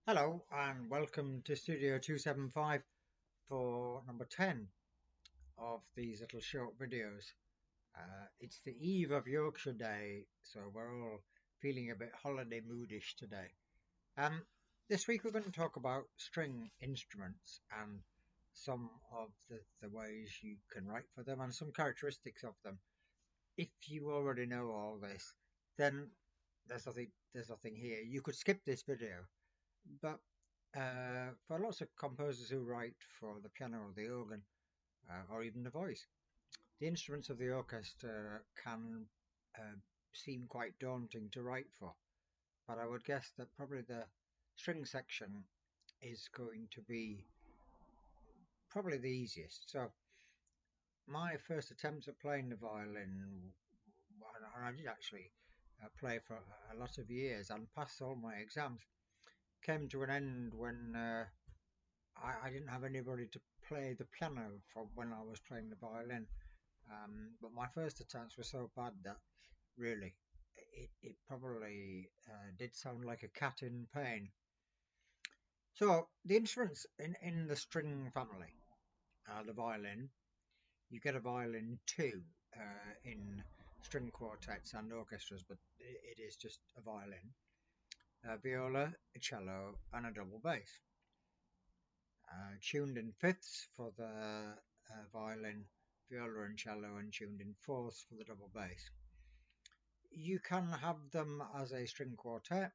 Hello and welcome to Studio 275 for number 10 of these little short videos. It's the eve of Yorkshire Day, so we're all feeling a bit holiday moodish today. Um, this week we're going to talk about string instruments and some of the ways you can write for them and some characteristics of them. If you already know all this, then there's nothing here. You could skip this video, but for lots of composers who write for the piano or the organ or even the voice, the instruments of the orchestra can uh, seem quite daunting to write for. But I would guess that probably the string section is going to be probably the easiest. So my first attempts at playing the violin, and I did actually play for a lot of years and pass all my exams, came to an end when I didn't have anybody to play the piano for when I was playing the violin. But my first attempts were so bad that really it probably did sound like a cat in pain. So the instruments in the string family are the violin. You get a violin too in string quartets and orchestras, but it is just a violin, a viola, a cello, and a double bass. Tuned in fifths for the violin, viola and cello, and tuned in fourths for the double bass. You can have them as a string quartet,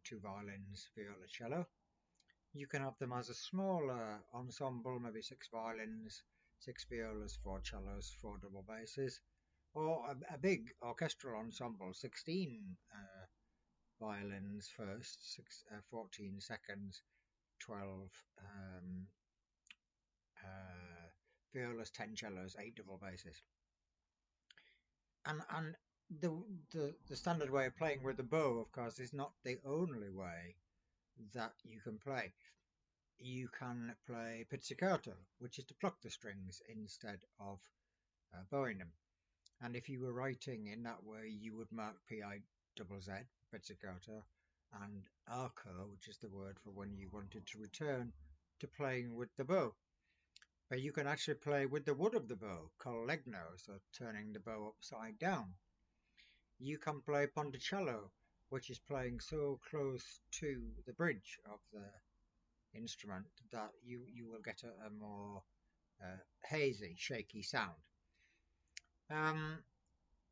two violins, viola, cello. You can have them as a smaller ensemble, maybe six violins, six violas, four cellos, four double basses, or a big orchestral ensemble, 16 violins first, 14 seconds, 12 uh, violas, 10 cellos, 8 double basses. And the standard way of playing with the bow, of course, is not the only way that you can play. You can play pizzicato, which is to pluck the strings instead of bowing them. And if you were writing in that way, you would mark PIZZ, pizzicato, and arco, which is the word for when you wanted to return to playing with the bow. But you can actually play with the wood of the bow, called legno, so turning the bow upside down. You can play ponticello, which is playing so close to the bridge of the instrument that you will get a more hazy, shaky sound. Um,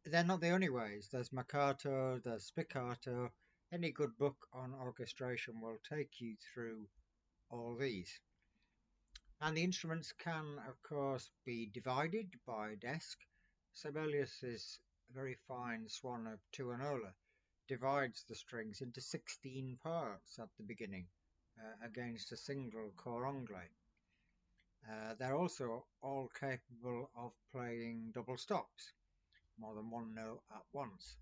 they're not the only ways. There's marcato, there's spiccato. Any good book on orchestration will take you through all these. And the instruments can, of course, be divided by desk. Sibelius's very fine Swan of Tuonola divides the strings into 16 parts at the beginning against a single cor anglais. They're also all capable of playing double stops, more than one note at once.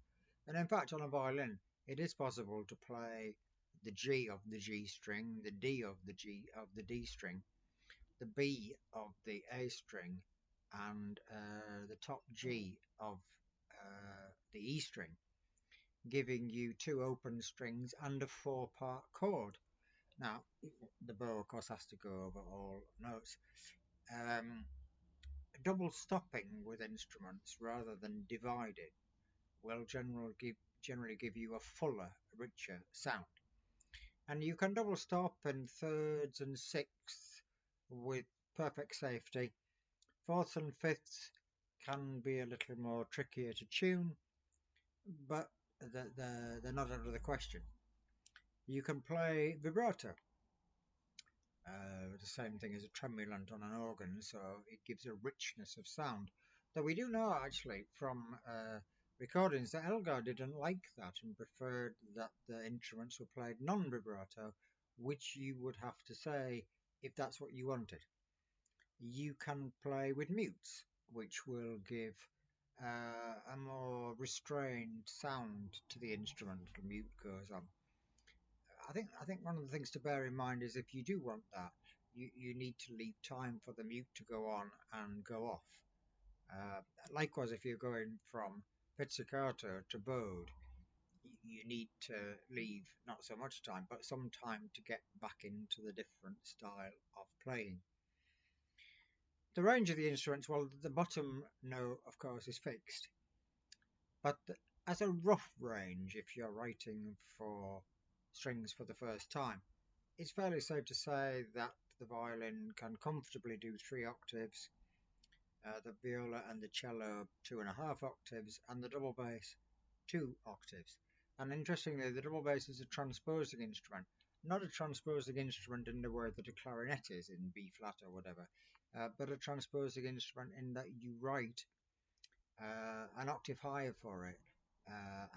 And in fact, on a violin, it is possible to play the G of the G string, the D of the G of the D string, the B of the A string, and the top G of the E string, giving you two open strings and a four-part chord. Now, the bow, of course, has to go over all notes. Um, Double stopping with instruments rather than divided will generally give you a fuller, richer sound. And you can double stop in thirds and sixths with perfect safety. Fourths and fifths can be a little more trickier to tune, but they're not out of the question. You can play vibrato, the same thing as a tremulant on an organ, so it gives a richness of sound. Though we do know actually from recordings that Elgar didn't like that and preferred that the instruments were played non-vibrato, which you would have to say if that's what you wanted. You can play with mutes, which will give a more restrained sound to the instrument. The mute goes on. I think one of the things to bear in mind is if you do want that, you need to leave time for the mute to go on and go off. Uh, Likewise, if you're going from pizzicato to bowed, you need to leave not so much time, but some time to get back into the different style of playing. The range of the instruments, well, the bottom note, of course, is fixed, but as a rough range, if you're writing for strings for the first time, it's fairly safe to say that the violin can comfortably do 3 octaves, the viola and the cello 2.5 octaves, and the double bass 2 octaves. And interestingly, the double bass is a transposing instrument, not a transposing instrument in the way that a clarinet is in B flat or whatever, but a transposing instrument in that you write an octave higher for it,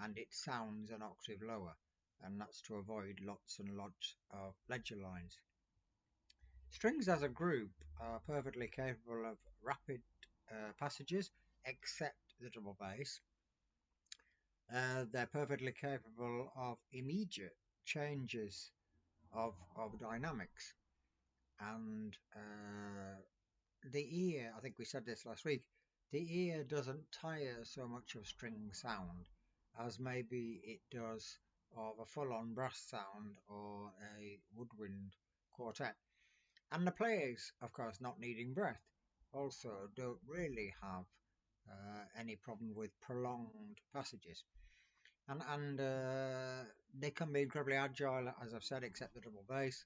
and it sounds an octave lower, and that's to avoid lots and lots of ledger lines. Strings as a group are perfectly capable of rapid passages, except the double bass. They're perfectly capable of immediate changes of dynamics. And the ear, I think we said this last week, the ear doesn't tire so much of string sound as maybe it does of a full-on brass sound or a woodwind quartet. And the players, of course, not needing breath, also don't really have any problem with prolonged passages. And they can be incredibly agile, as I've said, except the double bass,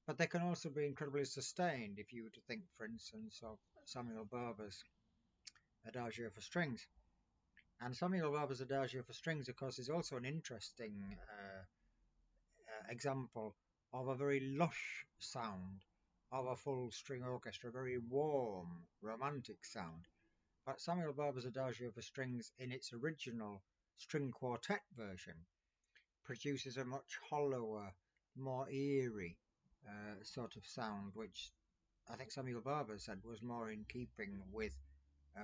but they can also be incredibly sustained if you were to think, for instance, of Samuel Barber's Adagio for Strings. And Samuel Barber's Adagio for Strings, of course, is also an interesting example of a very lush sound of a full string orchestra, a very warm, romantic sound. But Samuel Barber's Adagio for Strings, in its original string quartet version, produces a much hollower, more eerie sort of sound, which I think Samuel Barber said was more in keeping with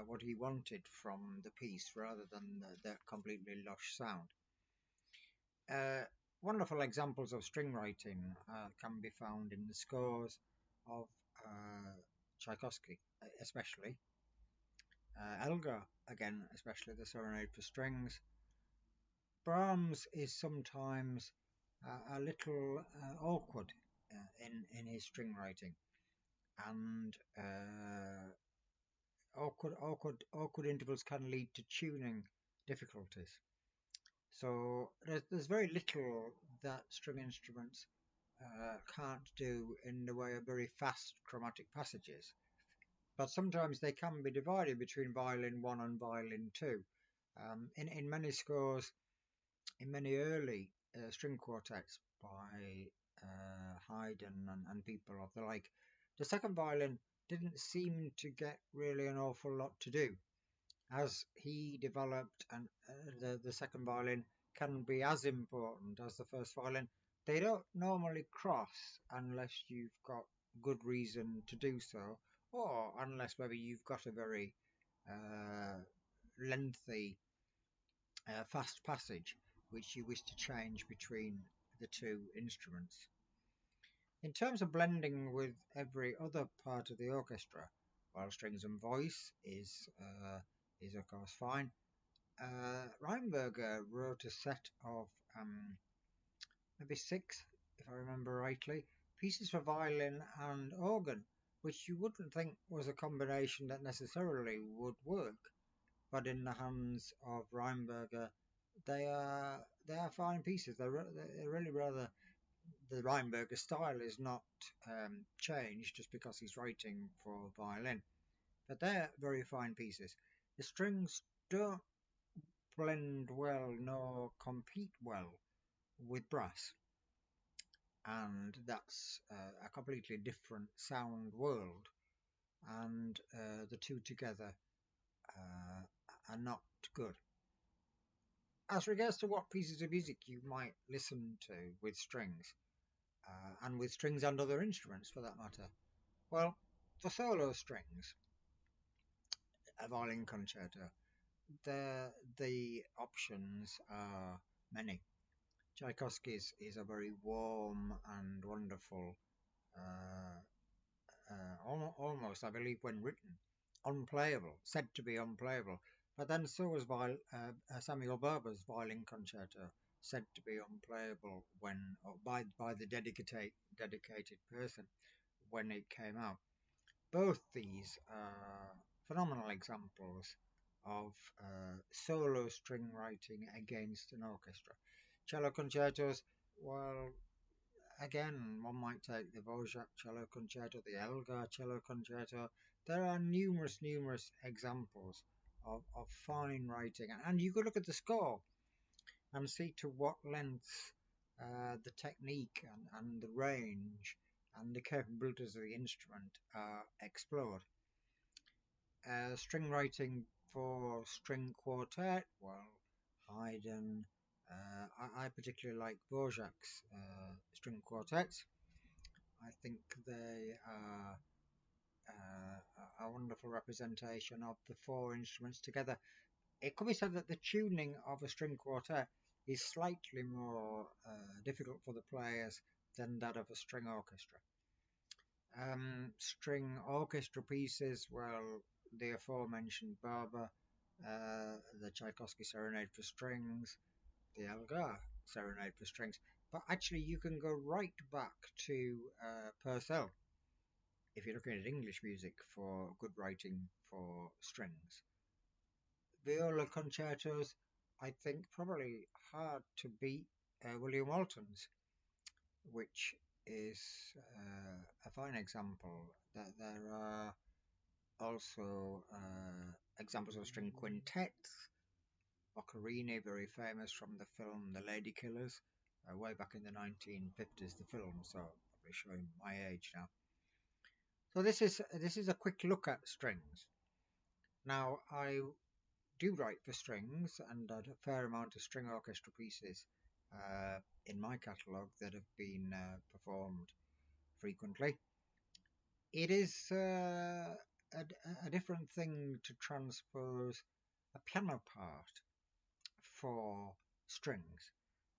what he wanted from the piece rather than the completely lush sound. Uh, Wonderful examples of string writing can be found in the scores of Tchaikovsky, especially. Elgar, again, especially the Serenade for Strings. Brahms is sometimes a little awkward in his string writing, and awkward intervals can lead to tuning difficulties. So there's very little that string instruments can't do in the way of very fast chromatic passages, but sometimes they can be divided between violin 1 and violin 2. In many scores, in many early string quartets by Haydn and people of the like, the second violin didn't seem to get really an awful lot to do. As he developed, and the second violin can be as important as the first violin. They don't normally cross unless you've got good reason to do so, or unless maybe you've got a very uh, lengthy fast passage which you wish to change between the two instruments. In terms of blending with every other part of the orchestra, while strings and voice is of course fine, Reinberger wrote a set of maybe 6, if I remember rightly, pieces for violin and organ, which you wouldn't think was a combination that necessarily would work, but in the hands of Reinberger, they are fine pieces. They're really rather, the Reinberger style is not changed just because he's writing for violin, but they're very fine pieces. The strings don't blend well nor compete well with brass, and that's a completely different sound world, and the two together are not good. As regards to what pieces of music you might listen to with strings, and with strings and other instruments for that matter, well, for solo strings, a violin concerto, the options are many. Tchaikovsky's is a very warm and wonderful, uh, almost, I believe, when written, unplayable, said to be unplayable. But then so was Samuel Barber's violin concerto, said to be unplayable when or by the dedicated person when it came out. Both these are phenomenal examples of solo string writing against an orchestra. Cello concertos, well, again, one might take the Dvorak cello concerto, the Elgar cello concerto. There are numerous examples of fine writing, and you could look at the score and see to what lengths the technique and the range and the capabilities of the instrument are explored. String writing for string quartet, well, Haydn. I particularly like Dvorak's string quartets. I think they are a wonderful representation of the four instruments together. It could be said that the tuning of a string quartet is slightly more difficult for the players than that of a string orchestra. String orchestra pieces, well, the aforementioned Barber, the Tchaikovsky Serenade for Strings, the Elgar Serenade for Strings. But actually, you can go right back to Purcell if you're looking at English music for good writing for strings. Viola concertos, I think, probably hard to beat William Walton's, which is a fine example. There are also examples of string quintets. Boccherini, very famous from the film The Lady Killers, way back in the 1950s, the film, so probably showing my age now. So this is a quick look at strings. Now I do write for strings and a fair amount of string orchestra pieces in my catalogue that have been performed frequently. It is a different thing to transpose a piano part for strings.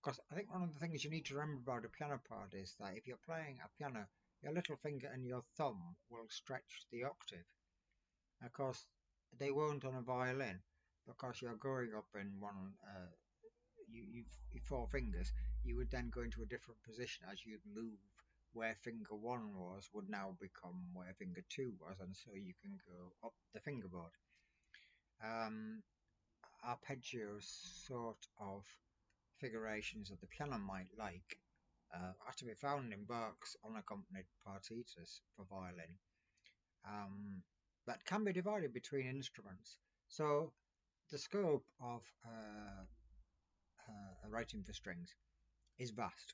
Because I think one of the things you need to remember about a piano part is that if you're playing a piano, your little finger and your thumb will stretch the octave. Of course, they won't on a violin because you're going up in one, you four fingers. You would then go into a different position as you'd move where finger one was would now become where finger two was, and so you can go up the fingerboard. Um, Arpeggios sort of figurations that the piano might like are to be found in Bach's unaccompanied partitas for violin, that can be divided between instruments. So the scope of writing for strings is vast.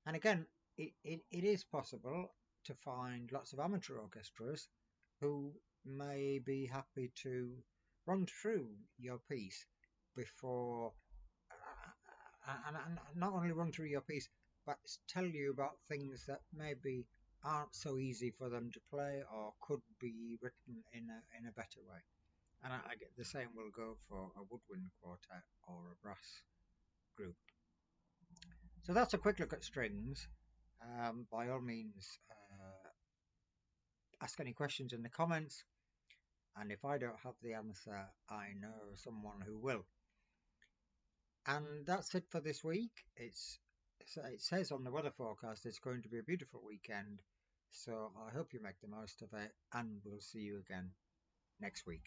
And again, it is possible to find lots of amateur orchestras who may be happy to run through your piece before and not only run through your piece, but tell you about things that maybe aren't so easy for them to play or could be written in a better way. And I get the same will go for a woodwind quartet or a brass group. So that's a quick look at strings. By all means, ask any questions in the comments, and if I don't have the answer, I know someone who will. And that's it for this week. It says on the weather forecast it's going to be a beautiful weekend, so I hope you make the most of it, and we'll see you again next week.